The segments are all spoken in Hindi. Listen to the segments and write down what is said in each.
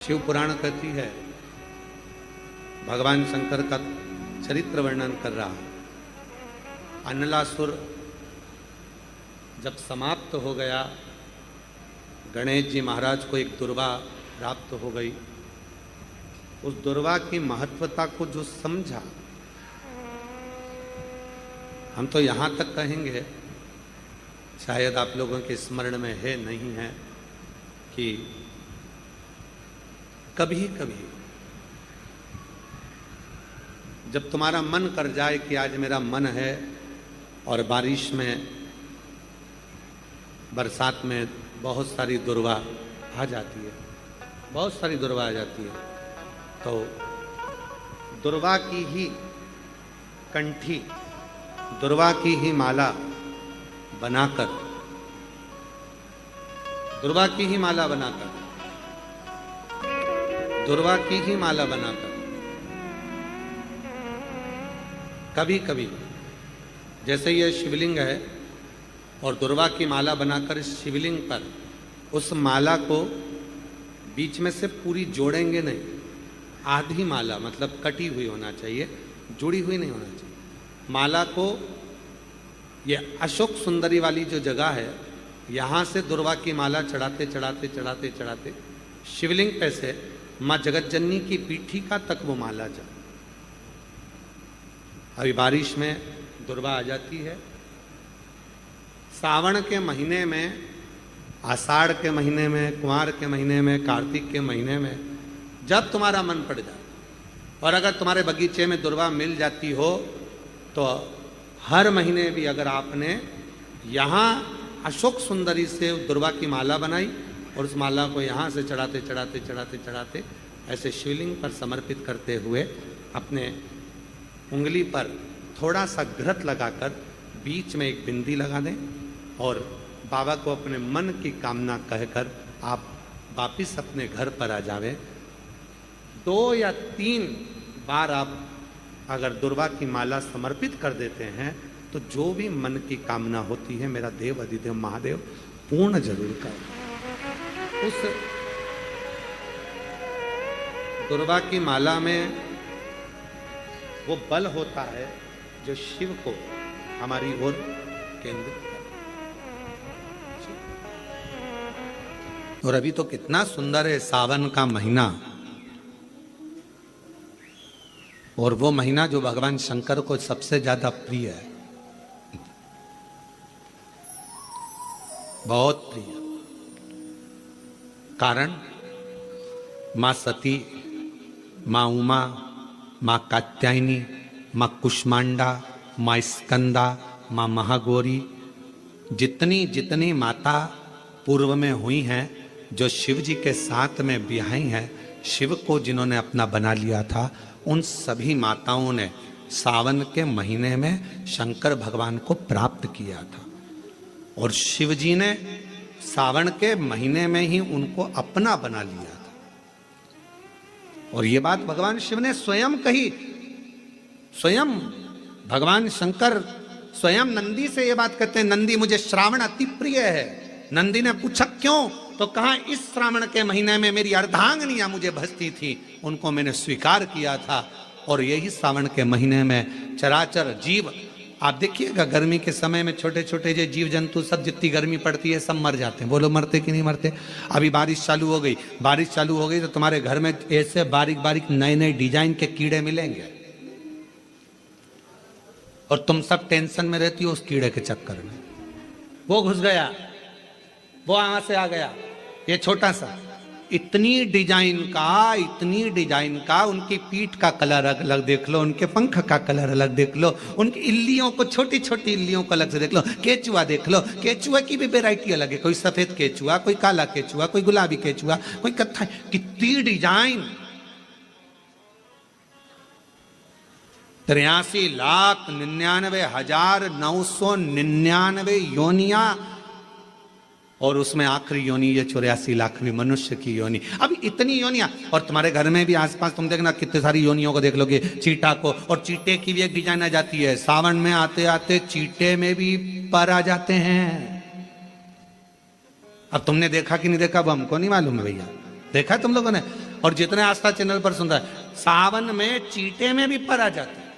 शिव पुराण कहती है, भगवान शंकर का चरित्र वर्णन कर रहा है। अनलासुर जब समाप्त हो गया, गणेश जी महाराज को एक दुर्वा प्राप्त हो गई। उस दुर्वा की महत्वता को जो समझा, हम तो यहां तक कहेंगे, शायद आप लोगों के स्मरण में है नहीं है, कि कभी कभी जब तुम्हारा मन कर जाए कि आज मेरा मन है और बारिश में, बरसात में बहुत सारी दुर्वा आ जाती है, बहुत सारी दुर्वा आ जाती है, तो दुर्वा की ही कंठी, दुर्वा की ही माला बनाकर, दुर्वा की ही माला बनाकर, दुर्वा की ही माला बनाकर कभी कभी, जैसे ये शिवलिंग है और दुर्वा की माला बनाकर इस शिवलिंग पर उस माला को बीच में से पूरी जोड़ेंगे नहीं, आधी माला, मतलब कटी हुई होना चाहिए, जुड़ी हुई नहीं होना चाहिए। माला को, ये अशोक सुंदरी वाली जो जगह है, यहां से दुर्वा की माला चढ़ाते चढ़ाते चढ़ाते चढ़ाते शिवलिंग पे से मां जगतजननी की पीठिका तक वो माला जा। अभी बारिश में दुर्वा आ जाती है, सावन के महीने में, आषाढ़ के महीने में, कुंवार के महीने में, कार्तिक के महीने में, जब तुम्हारा मन पड़ जाए और अगर तुम्हारे बगीचे में दुर्वा मिल जाती हो, तो हर महीने भी अगर आपने यहाँ अशोक सुंदरी से दुर्वा की माला बनाई और उस माला को यहाँ से चढ़ाते चढ़ाते चढ़ाते चढ़ाते ऐसे शिवलिंग पर समर्पित करते हुए अपने उंगली पर थोड़ा सा घृत लगाकर बीच में एक बिंदी लगा दें और बाबा को अपने मन की कामना कहकर आप वापिस अपने घर पर आ जावे। 2 या 3 बार आप अगर दुर्वा की माला समर्पित कर देते हैं तो जो भी मन की कामना होती है, मेरा देव अधिदेव महादेव पूर्ण जरूर कर। उस दुर्वा की माला में वो बल होता है जो शिव को हमारी ओर केंद्रित करता है। और अभी तो कितना सुंदर है सावन का महीना, और वो महीना जो भगवान शंकर को सबसे ज्यादा प्रिय है, बहुत प्रिय। कारण मां सती, मां उमा, मां कात्यायनी, मां कुष्मांडा, मां स्कंदा, मां महागौरी, जितनी जितनी माता पूर्व में हुई हैं, जो शिव जी के साथ में ब्याही हैं, शिव को जिन्होंने अपना बना लिया था, उन सभी माताओं ने सावन के महीने में शंकर भगवान को प्राप्त किया था। और शिव जी ने सावन के महीने में ही उनको अपना बना लिया था। और ये बात भगवान शिव ने स्वयं कही, स्वयं भगवान शंकर स्वयं नंदी से ये बात कहते हैं, नंदी मुझे श्रावण अति प्रिय है। नंदी ने पूछा क्यों, तो कहा इस श्रावण के महीने में मेरी अर्धांगिनियां मुझे भजती थी, उनको मैंने स्वीकार किया था। और यही सावन के महीने में चराचर जीव, आप देखिएगा गर्मी के समय में छोटे छोटे जो जीव जंतु सब, जितनी गर्मी पड़ती है सब मर जाते हैं। बोलो मरते कि नहीं मरते? अभी बारिश चालू हो गई, बारिश चालू हो गई तो तुम्हारे घर में ऐसे बारीक बारीक नए नए डिजाइन के कीड़े मिलेंगे और तुम सब टेंशन में रहती हो उस कीड़े के चक्कर में। वो घुस गया, वो वहां से आ गया, ये छोटा सा, इतनी डिजाइन का, उनकी पीठ का कलर अलग देख लो, उनके पंख का कलर अलग देख लो, उनकी इल्लियों को, छोटी छोटी इल्लियों को अलग से देख लो, केचुआ देख लो, केचुआ की भी वैरायटी अलग है, कोई सफेद केचुआ, कोई काला केचुआ, कोई गुलाबी केचुआ, कोई कत्था, कितनी डिजाइन। 83,99,999 योनिया, और उसमें आखिरी योनि ये 84 लाखवीं मनुष्य की योनि। अब इतनी योनियां, और तुम्हारे घर में भी आसपास तुम देखना कितनी सारी योनियों को देख लोगे, चीटा को, और चीटे की भी एक डिजाइन आ जाती है। सावन में आते आते चीटे में भी पर आ जाते हैं। अब तुमने देखा कि नहीं देखा वो हमको नहीं मालूम है भैया, देखा तुम लोगों ने? और जितने आस्था चैनल पर सुन रहा है, सावन में चींटे में भी पर आ जाते हैं,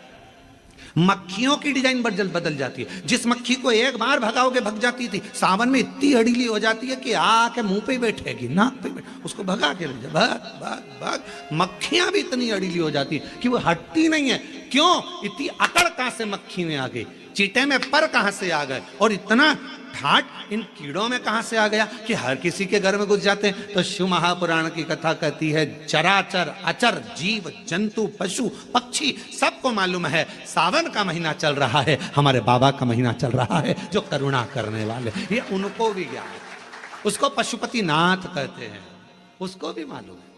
मक्खियों की डिजाइन बदल जाती है। जिस मक्खी को एक बार भगाओगे भग जाती थी, सावन में इतनी अड़ीली हो जाती है कि आके मुंह पे बैठेगी, नाक पे उसको भगा के ले जा, भाग भाग भाग। मक्खियां भी इतनी अड़ीली हो जाती है कि वो हटती नहीं है। क्यों? इतनी अकड़ कहां से मक्खी में आ गई, चींटे में पर कहां से आ गए, और इतना ठाट इन कीड़ों में कहां से आ गया कि हर किसी के घर में घुस जाते हैं। तो शिव महापुराण की कथा कहती है, चराचर अचर जीव जंतु पशु पक्षी सबको मालूम है सावन का महीना चल रहा है, हमारे बाबा का महीना चल रहा है जो करुणा करने वाले, ये उनको भी ज्ञान है। उसको पशुपति नाथ कहते हैं, उसको भी मालूम है।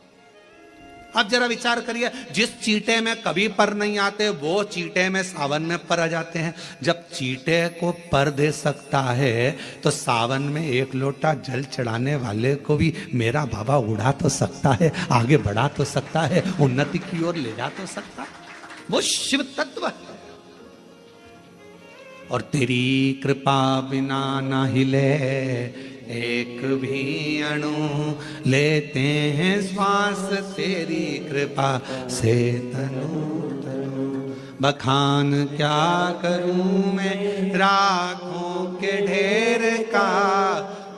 अब जरा विचार करिए, जिस चींटे में कभी पर नहीं आते वो चींटे में सावन में पर आ जाते हैं। जब चींटे को पर दे सकता है तो सावन में एक लोटा जल चढ़ाने वाले को भी मेरा बाबा उड़ा तो सकता है, आगे बढ़ा तो सकता है, उन्नति की ओर ले जा तो सकता है। वो शिव तत्व है। और तेरी कृपा बिना न हिले एक भी अणु, लेते हैं श्वास तेरी कृपा से तनु तनु। बखान क्या करूं मैं राखों के ढेर का,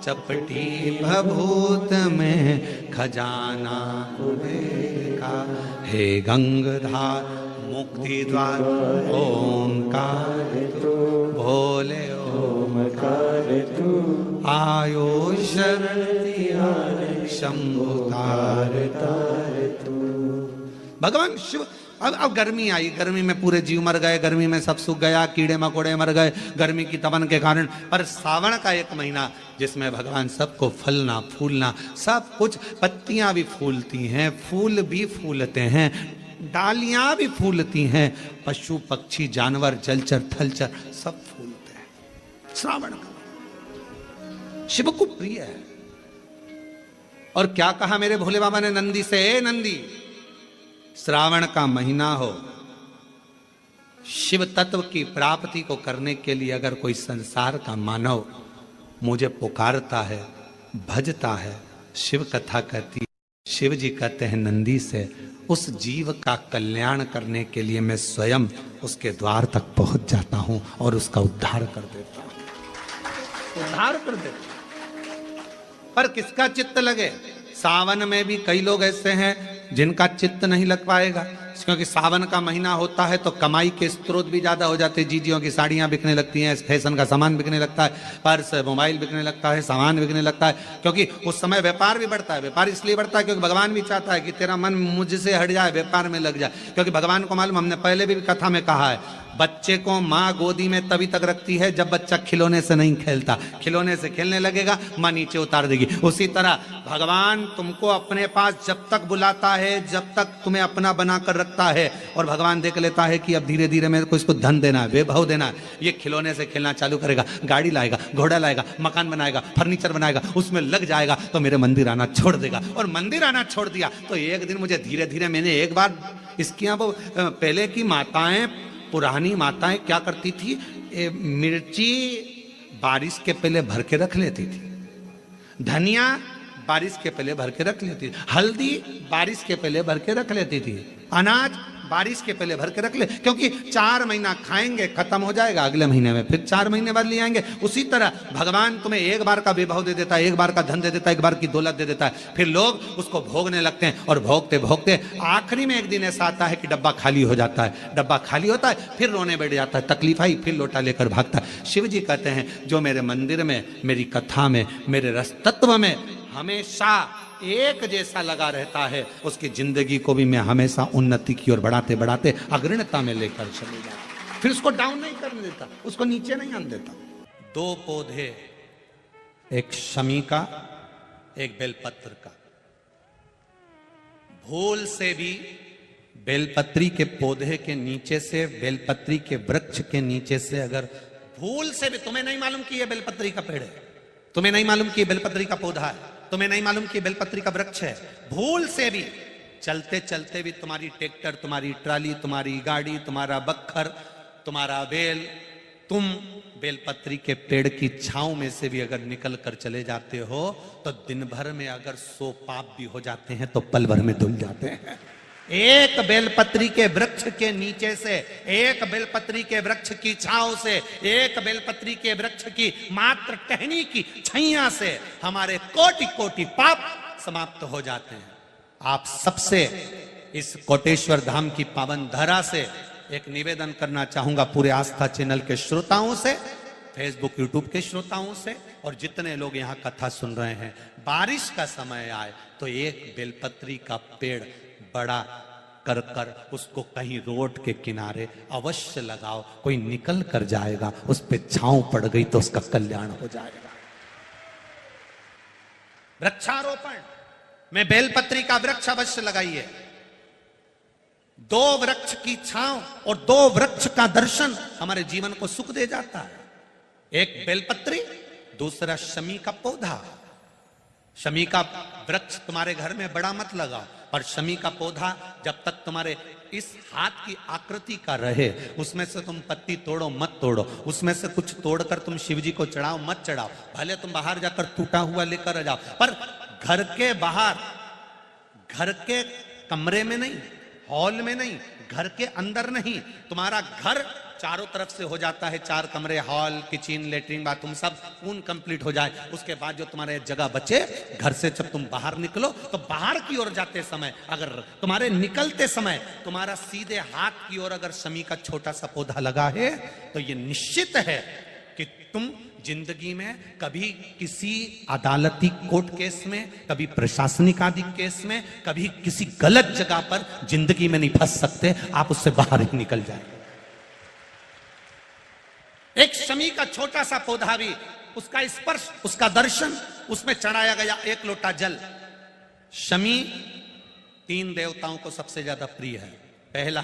चपटी भभूत में खजाना कुबेर का। हे गंगाधार मुक्ति द्वार ओंकार तू, भोले ओमकार तू, आयो शरण शंभुकार तार तू। भगवान शिव। अब गर्मी आई, गर्मी में पूरे जीव मर गए, गर्मी में सब सूख गया, कीड़े मकोड़े मर गए गर्मी की तपन के कारण। पर सावन का एक महीना जिसमें भगवान सबको फलना फूलना सब कुछ, पत्तियां भी फूलती हैं, फूल भी फूलते हैं, डालियां भी फूलती हैं, पशु पक्षी जानवर जलचर थलचर सब फूलते हैं। श्रावण का शिव को प्रिय है। और क्या कहा मेरे भोले बाबा ने नंदी से, ए नंदी, श्रावण का महीना हो, शिव तत्व की प्राप्ति को करने के लिए अगर कोई संसार का मानव मुझे पुकारता है, भजता है, शिव कथा कहती है, शिव जी कहते हैं नंदी से, उस जीव का कल्याण करने के लिए मैं स्वयं उसके द्वार तक पहुंच जाता हूं और उसका उद्धार कर देता हूं, उद्धार कर देता हूं। पर किसका चित्त लगे? सावन में भी कई लोग ऐसे हैं जिनका चित्त नहीं लग पाएगा, क्योंकि सावन का महीना होता है तो कमाई के स्रोत भी ज्यादा हो जाते हैं। जीजियों की साड़ियां बिकने लगती हैं, फैशन का सामान बिकने लगता है, पर्स मोबाइल बिकने लगता है, सामान बिकने लगता है, क्योंकि उस समय व्यापार भी बढ़ता है। व्यापार इसलिए बढ़ता है क्योंकि भगवान भी चाहता है कि तेरा मन मुझसे हट जाए, व्यापार में लग जाए। क्योंकि भगवान को मालूम, हमने पहले भी कथा में कहा है, बच्चे को माँ गोदी में तभी तक रखती है जब बच्चा खिलौने से नहीं खेलता, खिलौने से खेलने लगेगा माँ नीचे उतार देगी। उसी तरह भगवान तुमको अपने पास जब तक बुलाता है, जब तक तुम्हें अपना बनाकर रखता है, और भगवान देख लेता है कि अब धीरे धीरे मेरे को इसको धन देना है, वैभव देना है, ये खिलौने से खेलना चालू करेगा, गाड़ी लाएगा, घोड़ा लाएगा, मकान बनाएगा, फर्नीचर बनाएगा, उसमें लग जाएगा तो मेरे मंदिर आना छोड़ देगा। और मंदिर आना छोड़ दिया तो एक दिन मुझे धीरे धीरे, मैंने एक बार इसके यहाँ वो पहले की माताएं, पुरानी माताएं क्या करती थी, मिर्ची बारिश के पहले भर के रख लेती थी, धनिया बारिश के पहले भर के रख लेती थी, हल्दी बारिश के पहले भर के रख लेती थी, अनाज बारिश के पहले भर के रख ले, क्योंकि 4 महीना खाएंगे, खत्म हो जाएगा, अगले महीने में फिर 4 महीने बाद ले आएंगे। उसी तरह भगवान तुम्हें एक बार का वैभव दे देता है, एक बार का धन दे देता है, एक बार की दौलत दे देता है, फिर लोग उसको भोगने लगते हैं, और भोगते भोगते आखिरी में एक दिन ऐसा आता है कि डब्बा खाली हो जाता है। डब्बा खाली होता है, फिर रोने बैठ जाता है, तकलीफ आई, फिर लोटा लेकर भागता है। शिव जी कहते हैं जो मेरे मंदिर में, मेरी कथा में, मेरे रस तत्व में हमेशा एक जैसा लगा रहता है, उसकी जिंदगी को भी मैं हमेशा उन्नति की ओर बढ़ाते बढ़ाते अग्रणता में लेकर चले जाता, फिर उसको डाउन नहीं करने देता, उसको नीचे नहीं आने देता। 2 पौधे, एक शमी का, एक बेलपत्र का। भूल से भी बेलपत्री के पौधे के नीचे से, बेलपत्री के वृक्ष के नीचे से, अगर भूल से भी, तुम्हें नहीं मालूम कि यह बेलपत्री का पेड़ है, तुम्हें नहीं मालूम कि बेलपत्री का पौधा है, तुम्हें नहीं मालूम कि बेलपत्री का वृक्ष है, भूल से भी चलते चलते भी तुम्हारी ट्रैक्टर, तुम्हारी ट्राली, तुम्हारी गाड़ी, तुम्हारा बक्खर, तुम्हारा बेल तुम बेलपत्री के पेड़ की छांव में से भी अगर निकल कर चले जाते हो तो दिन भर में अगर 100 पाप भी हो जाते हैं तो पल भर में धुल जाते हैं। एक बेलपत्री के वृक्ष के नीचे से, एक बेलपत्री के वृक्ष की छांव से, एक बेलपत्री के वृक्ष की मात्र टहनी की छैया से हमारे कोटि कोटि पाप समाप्त हो जाते हैं। आप सबसे इस कोटेश्वर धाम की पावन धरा से एक निवेदन करना चाहूंगा, पूरे आस्था चैनल के श्रोताओं से, फेसबुक यूट्यूब के श्रोताओं से, और जितने लोग यहाँ कथा सुन रहे हैं, बारिश का समय आए तो एक बेलपत्री का पेड़ बड़ा कर कर उसको कहीं रोड के किनारे अवश्य लगाओ। कोई निकल कर जाएगा, उस पे छांव पड़ गई तो उसका कल्याण हो जाएगा। वृक्षारोपण में बेलपत्री का वृक्ष अवश्य लगाइए। 2 वृक्ष की छांव और 2 वृक्ष का दर्शन हमारे जीवन को सुख दे जाता है। एक बेलपत्री, दूसरा शमी का पौधा। शमी का वृक्ष तुम्हारे घर में बड़ा मत लगाओ, और शमी का पौधा जब तक तुम्हारे इस हाथ की आकृति का रहे, उसमें से तुम पत्ती तोड़ो मत तोड़ो, उसमें से कुछ तोड़कर तुम शिव जी को चढ़ाओ मत चढ़ाओ। भले तुम बाहर जाकर टूटा हुआ लेकर आ जाओ, पर घर के बाहर, घर के कमरे में नहीं, हॉल में नहीं, घर के अंदर नहीं। तुम्हारा घर चारों तरफ से हो जाता है, 4 कमरे, हॉल, किचन, लेटरिन, बाथरूम सब पूर्ण कंप्लीट हो जाए, उसके बाद जो तुम्हारे जगह बचे, घर से जब तुम बाहर निकलो तो बाहर की ओर जाते समय अगर तुम्हारे निकलते समय तुम्हारा सीधे हाथ की ओर अगर शमी का छोटा सा पौधा लगा है तो ये निश्चित है कि तुम जिंदगी में कभी किसी अदालती कोर्ट केस में, कभी प्रशासनिक आदि केस में, कभी किसी गलत जगह पर जिंदगी में नहीं फंस सकते। आप उससे बाहर ही निकल जाएंगे। एक शमी का छोटा सा पौधा भी, उसका स्पर्श, उसका दर्शन, उसमें चढ़ाया गया 1 लोटा जल। शमी 3 देवताओं को सबसे ज्यादा प्रिय है। पहला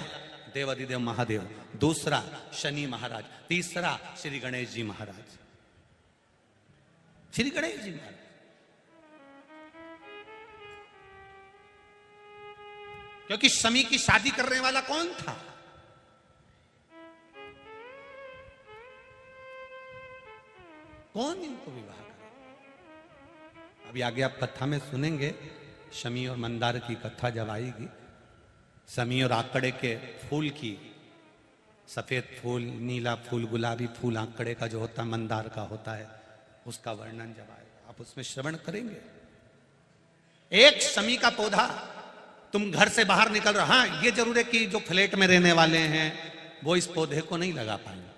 देवाधिदेव महादेव, दूसरा शनि महाराज, तीसरा श्री गणेश जी महाराज। श्री गणेश जी महाराज क्योंकि शमी की शादी करने वाला कौन था? कौन इनको विवाह करे? अभी आगे आप कथा में सुनेंगे, शमी और मंदार की कथा जब आएगी, शमी और आंकड़े के फूल की, सफेद फूल, नीला फूल, गुलाबी फूल आंकड़े का जो होता है, मंदार का होता है, उसका वर्णन जब आएगा आप उसमें श्रवण करेंगे। एक शमी का पौधा, तुम घर से बाहर निकल रहे, हाँ ये जरूर है कि जो फ्लैट में रहने वाले हैं वो इस पौधे को नहीं लगा पाएंगे,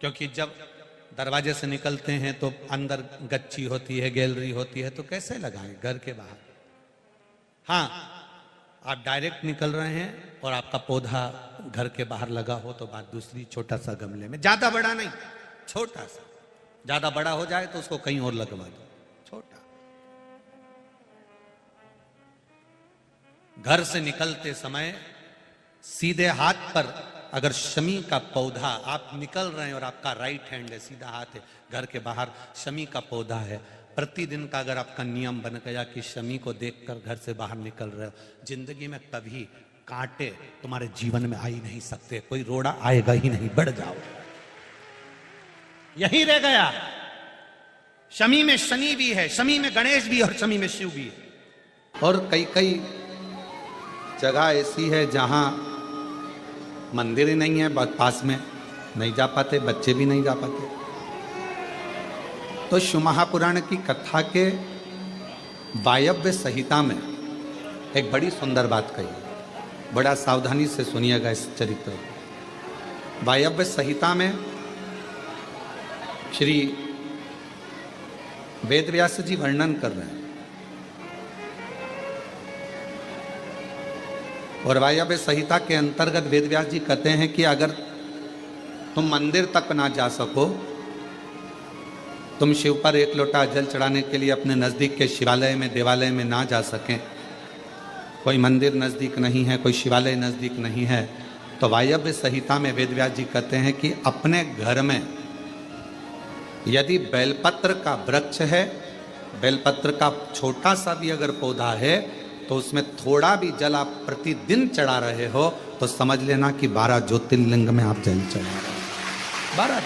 क्योंकि जब दरवाजे से निकलते हैं तो अंदर गच्ची होती है, गैलरी होती है, तो कैसे लगाएं घर के बाहर। हाँ, आप डायरेक्ट निकल रहे हैं और आपका पौधा घर के बाहर लगा हो तो बात दूसरी, छोटा सा गमले में, ज्यादा बड़ा नहीं, छोटा सा। ज्यादा बड़ा हो जाए तो उसको कहीं और लगवा दो, छोटा। घर से निकलते समय सीधे हाथ पर अगर शमी का पौधा, आप निकल रहे हैं और आपका राइट हैंड है, सीधा हाथ है, घर के बाहर शमी का पौधा है, प्रतिदिन का अगर आपका नियम बन गया कि शमी को देखकर घर से बाहर निकल रहे हो, जिंदगी में कभी कांटे तुम्हारे जीवन में आ ही नहीं सकते, कोई रोड़ा आएगा ही नहीं, बढ़ जाओ। यही रह गया। शमी में शनि भी है, शमी में गणेश भी है और शमी में शिव भी है। और कई कई जगह ऐसी है जहां मंदिर ही नहीं है, पास में नहीं जा पाते, बच्चे भी नहीं जा पाते। तो शिव महापुराण की कथा के वायव्य संहिता में एक बड़ी सुंदर बात कही, बड़ा सावधानी से सुनिएगा इस चरित्र। वायव्य संहिता में श्री वेदव्यास जी वर्णन कर रहे हैं, और वायव्य संहिता के अंतर्गत वेदव्यास जी कहते हैं कि अगर तुम मंदिर तक ना जा सको, तुम शिव पर 1 लोटा जल चढ़ाने के लिए अपने नजदीक के शिवालय में, देवालय में ना जा सकें, कोई मंदिर नजदीक नहीं है, कोई शिवालय नजदीक नहीं है, तो वायव्य संहिता में वेदव्यास जी कहते हैं कि अपने घर में यदि बेलपत्र का वृक्ष है, बेलपत्र का छोटा सा भी अगर पौधा है, तो उसमें थोड़ा भी जल आप प्रतिदिन चढ़ा रहे हो तो समझ लेना कि 12 ज्योतिर्लिंग में आप जल चढ़ा रहे हो। 12